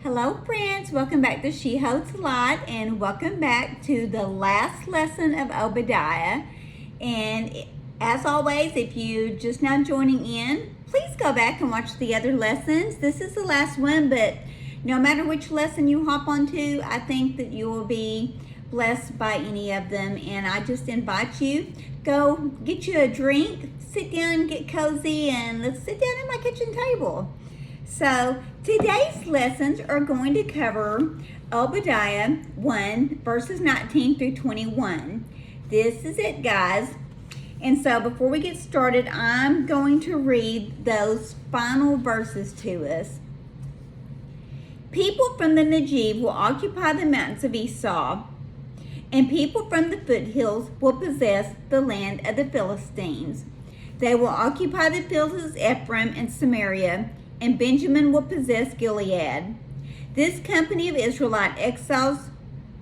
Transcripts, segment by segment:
Hello friends, welcome back to She Holds Light and welcome back to the last lesson of Obadiah. And as always, if you're just now joining in, please go back and watch the other lessons. This is the last one, but no matter which lesson you hop onto, I think that you will be blessed by any of them. And I just invite you, go get you a drink, sit down, get cozy, and let's sit down at my kitchen table. So today's lessons are going to cover Obadiah 1 verses 19 through 21. This is it, guys. And so before we get started, I'm going to read those final verses to us. People from the Negev will occupy the mountains of Esau, and people from the foothills will possess the land of the Philistines. They will occupy the fields of Ephraim and Samaria, and Benjamin will possess Gilead. This company of Israelite exiles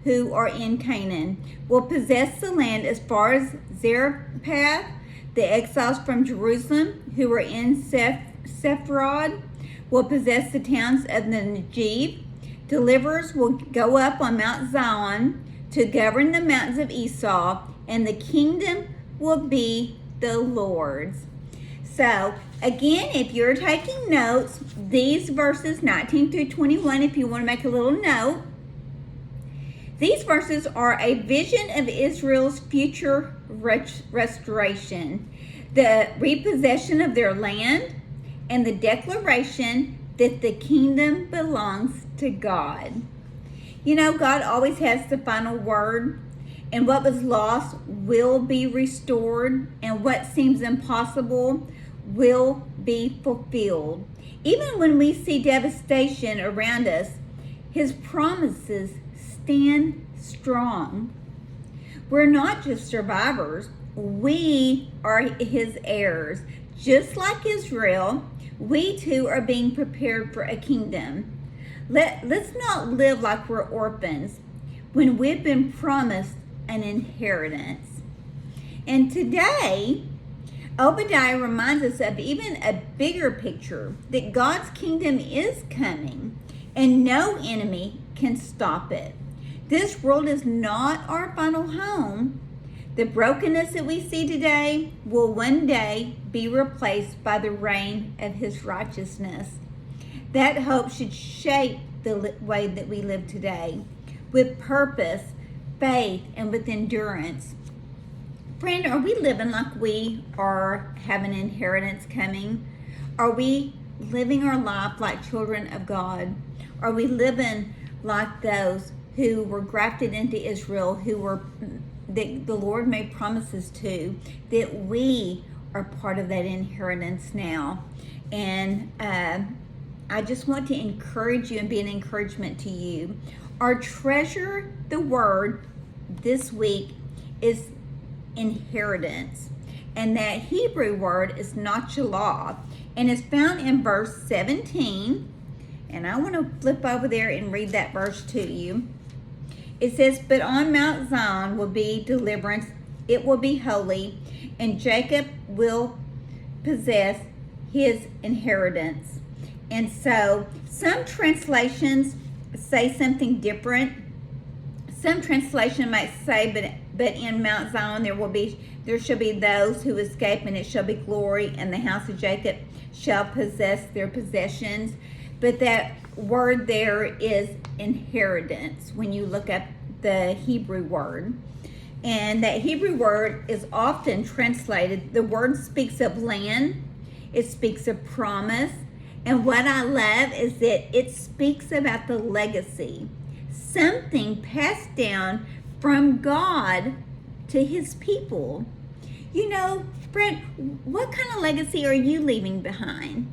who are in Canaan will possess the land as far as Zarephath. The exiles from Jerusalem who are in Sepharad will possess the towns of the Negev. Deliverers will go up on Mount Zion to govern the mountains of Esau, and the kingdom will be the Lord's. So, again, if you're taking notes, these verses 19 through 21, if you want to make a little note, these verses are a vision of Israel's future restoration, the repossession of their land, and the declaration that the kingdom belongs to God. You know, God always has the final word, and what was lost will be restored, and what seems impossible will be fulfilled. Even when we see devastation around us, His promises stand strong. We're not just survivors, we are His heirs. Just like Israel, we too are being prepared for a kingdom. Let's not live like we're orphans when we've been promised an inheritance. And today, Obadiah reminds us of even a bigger picture, that God's kingdom is coming and no enemy can stop it. This world is not our final home. The brokenness that we see today will one day be replaced by the reign of His righteousness. That hope should shape the way that we live today, with purpose, faith, and with endurance. Friend, are we living like we have an inheritance coming? Are we living our life like children of God? Are we living like those who were grafted into Israel, that the Lord made promises to, that we are part of that inheritance now? And I just want to encourage you and be an encouragement to you. Our treasure, the word this week is inheritance, and that Hebrew word is nachalah, and it's found in verse 17. And I want to flip over there and read that verse to you. It says, "But on Mount Zion will be deliverance, it will be holy, and Jacob will possess his inheritance." And so some translations say something different. Some translation might say, but in Mount Zion there shall be those who escape, and it shall be glory, and the house of Jacob shall possess their possessions. But that word there is inheritance when you look up the Hebrew word. And that Hebrew word is often translated, the word speaks of land, it speaks of promise, and what I love is that it speaks about the legacy. Something passed down from God to His people. You know, friend, what kind of legacy are you leaving behind?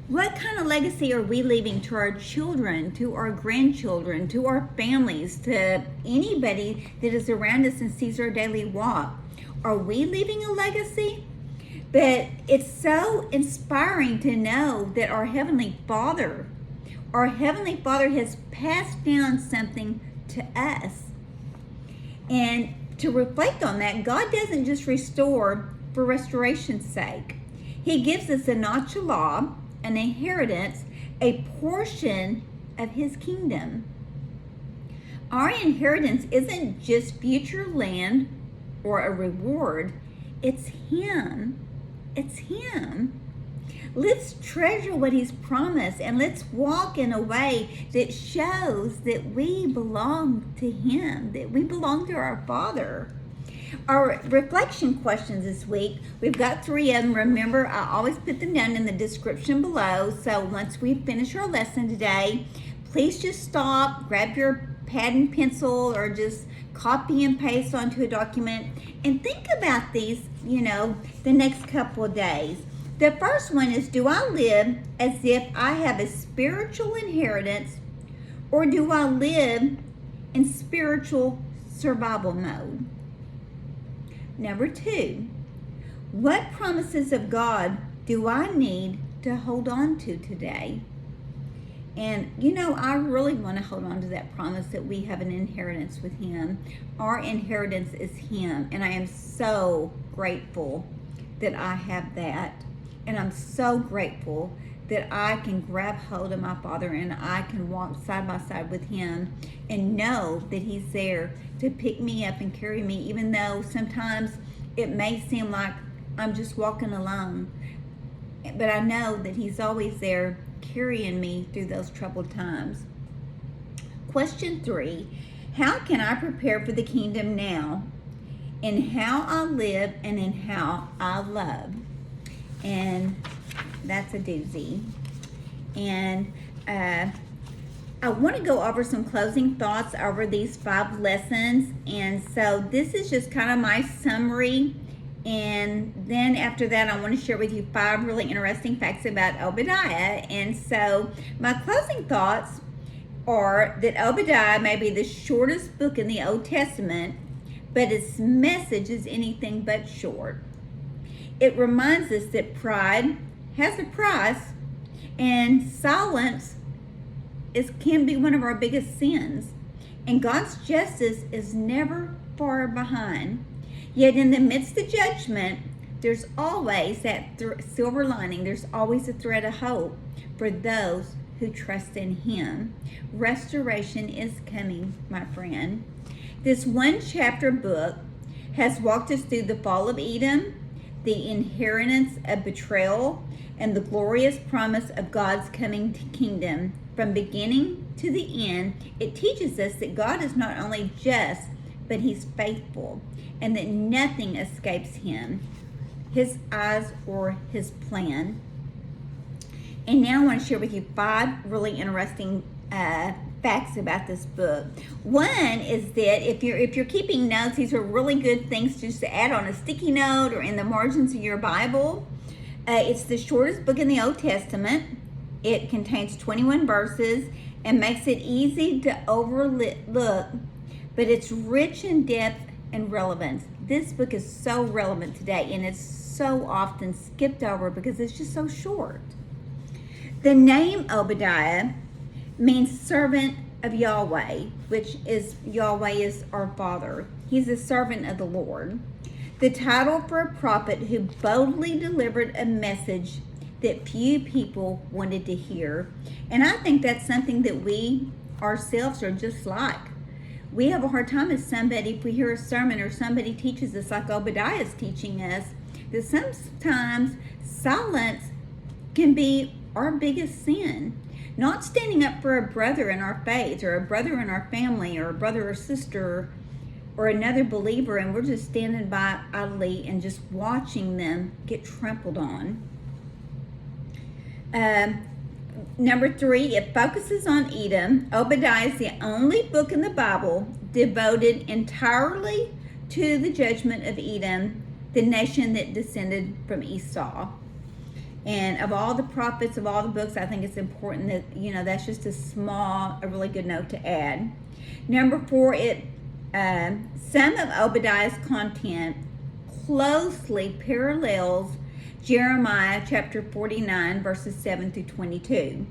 What kind of legacy are we leaving to our children, to our grandchildren, to our families, to anybody that is around us and sees our daily walk? Are we leaving a legacy? But it's so inspiring to know that our Heavenly Father has passed down something to us. And to reflect on that, God doesn't just restore for restoration's sake. He gives us a nachalah, an inheritance, a portion of his kingdom. Our inheritance isn't just future land or a reward. It's him. It's him. Let's treasure what he's promised, and let's walk in a way that shows that we belong to him, that we belong to our Father. Our reflection questions this week, we've got 3 of them. Remember, I always put them down in the description below. So once we finish our lesson today, please just stop, grab your pad and pencil, or just copy and paste onto a document and think about these, the next couple of days. The first one is, do I live as if I have a spiritual inheritance, or do I live in spiritual survival mode? Number 2, what promises of God do I need to hold on to today? And I really want to hold on to that promise that we have an inheritance with him. Our inheritance is him, and I am so grateful that I have that. And I'm so grateful that I can grab hold of my Father and I can walk side by side with him and know that he's there to pick me up and carry me, even though sometimes it may seem like I'm just walking alone. But I know that he's always there carrying me through those troubled times. Question 3, how can I prepare for the kingdom now in how I live and in how I love? And that's a doozy. And I want to go over some closing thoughts over these 5 lessons. And so this is just kind of my summary. And then after that, I want to share with you 5 really interesting facts about Obadiah. And so my closing thoughts are that Obadiah may be the shortest book in the Old Testament, but its message is anything but short. It reminds us that pride has a price, and silence can be one of our biggest sins. And God's justice is never far behind. Yet in the midst of judgment, there's always that silver lining. There's always a thread of hope for those who trust in him. Restoration is coming, my friend. This 1-chapter book has walked us through the fall of Edom, the inheritance of betrayal, and the glorious promise of God's coming kingdom. From beginning to the end, it teaches us that God is not only just, but he's faithful, and that nothing escapes him, his eyes, or his plan. And now I want to share with you 5 really interesting facts about this book. One is that if you're keeping notes, these are really good things just to add on a sticky note or in the margins of your Bible. It's the shortest book in the Old Testament. It contains 21 verses and makes it easy to overlook, but it's rich in depth and relevance. This book is so relevant today, and it's so often skipped over because it's just so short. The name Obadiah means servant of Yahweh, which is Yahweh is our Father. He's a servant of the Lord. The title for a prophet who boldly delivered a message that few people wanted to hear. And I think that's something that we ourselves are just like. We have a hard time as somebody, if we hear a sermon or somebody teaches us like Obadiah is teaching us, that sometimes silence can be our biggest sin. Not standing up for a brother in our faith, or a brother in our family, or a brother or sister, or another believer, and we're just standing by idly and just watching them get trampled on. Number 3, it focuses on Edom. Obadiah is the only book in the Bible devoted entirely to the judgment of Edom, the nation that descended from Esau. And of all the prophets, of all the books, I think it's important that, that's just a really good note to add. Number 4, some of Obadiah's content closely parallels Jeremiah chapter 49, verses 7 through 22.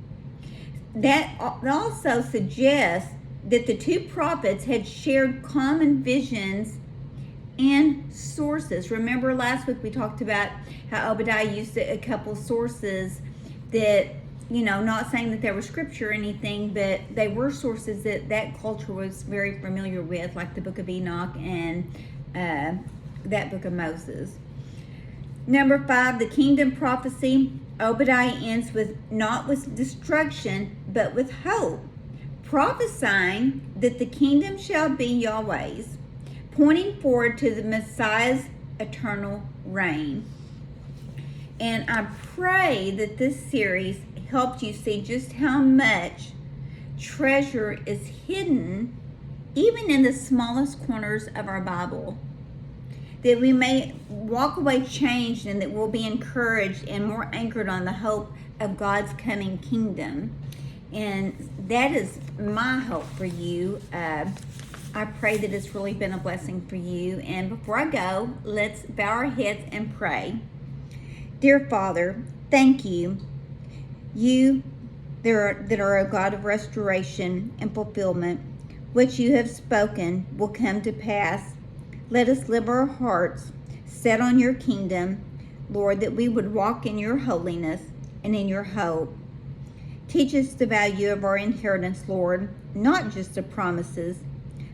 That also suggests that the 2 prophets had shared common visions and sources. Remember last week we talked about how Obadiah used a couple sources that not saying that there was scripture or anything, but they were sources that culture was very familiar with, like the book of Enoch and that book of Moses. Number 5, the kingdom prophecy. Obadiah ends with not with destruction, but with hope, prophesying that the kingdom shall be Yahweh's, pointing forward to the Messiah's eternal reign. And I pray that this series helped you see just how much treasure is hidden even in the smallest corners of our Bible. That we may walk away changed, and that we'll be encouraged and more anchored on the hope of God's coming kingdom. And that is my hope for you. I pray that it's really been a blessing for you. And before I go, let's bow our heads and pray. Dear Father, thank you. You that are a God of restoration and fulfillment. What you have spoken will come to pass. Let us live our hearts set on your kingdom, Lord, that we would walk in your holiness and in your hope. Teach us the value of our inheritance, Lord, not just the promises,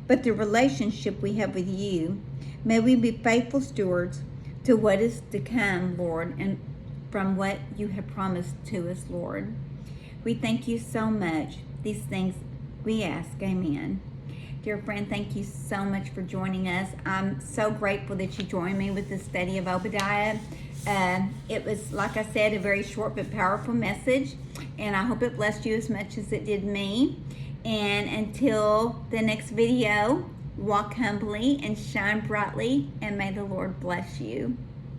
but the relationship we have with you. May we be faithful stewards to what is to come, Lord, and from what you have promised to us, Lord. We thank you so much. These things we ask, amen. Dear friend, thank you so much for joining us. I'm so grateful that you joined me with the study of Obadiah. It was, like I said, a very short but powerful message, and I hope it blessed you as much as it did me. And until the next video, walk humbly and shine brightly, and may the Lord bless you.